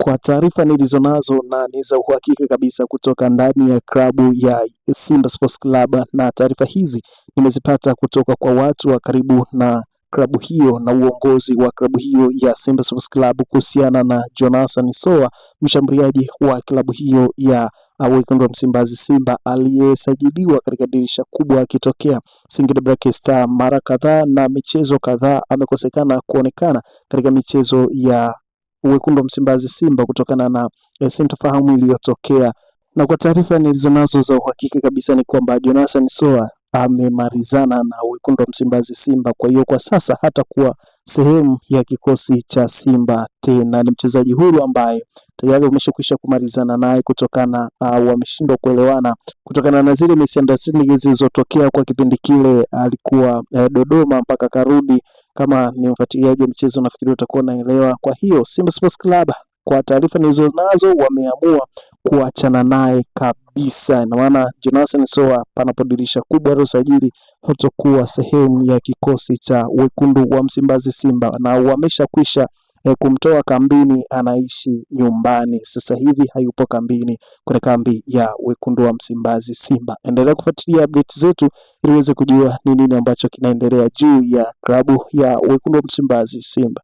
Kwa taarifa nilizonazo na ni za uhakika kabisa kutoka ndani ya klabu ya Simba Sports Club, na taarifa hizi nimezipata kutoka kwa watu wa karibu na klabu hiyo na uongozi wa klabu hiyo ya Simba Sports Club kuhusiana na Jonathan Soa, mshambuliaji wa klabu hiyo ya wekundu wa Msimbazi Simba aliyesajiliwa katika dirisha kubwa akitokea Singida Black Star mara kadhaa, na michezo kadhaa amekosekana kuonekana katika michezo ya wekundu wa Msimbazi Simba kutokana na sintofahamu iliyotokea. Na kwa taarifa nilizonazo za uhakika kabisa ni kwamba Jonathan Soa amemalizana na wekundu wa Msimbazi Simba, kwa hiyo kwa sasa hatakuwa sehemu ya kikosi cha Simba tena. Ni mchezaji huru ambaye tayari wameshakwisha kumalizana naye kutokana wameshindwa kuelewana kutokana na zile misunderstanding zilizotokea kwa kipindi kile alikuwa Dodoma mpaka karudi. Kama ni mfuatiliaji wa mchezo nafikiri utakuwa unaelewa. Kwa hiyo Simba Sports Club kwa taarifa nilizonazo wameamua kuachana naye kabisa, na maana Jonathan Soa panapodirisha kubwa la usajili hatakuwa sehemu ya kikosi cha wekundu wa Msimbazi Simba, na wameshakwisha kumtoa kambini, anaishi nyumbani sasa hivi, hayupo kambini kwenye kambi ya wekundu wa Msimbazi Simba. Endelea kufuatilia update zetu ili uweze kujua ni nini ambacho kinaendelea juu ya klabu ya wekundu wa Msimbazi Simba.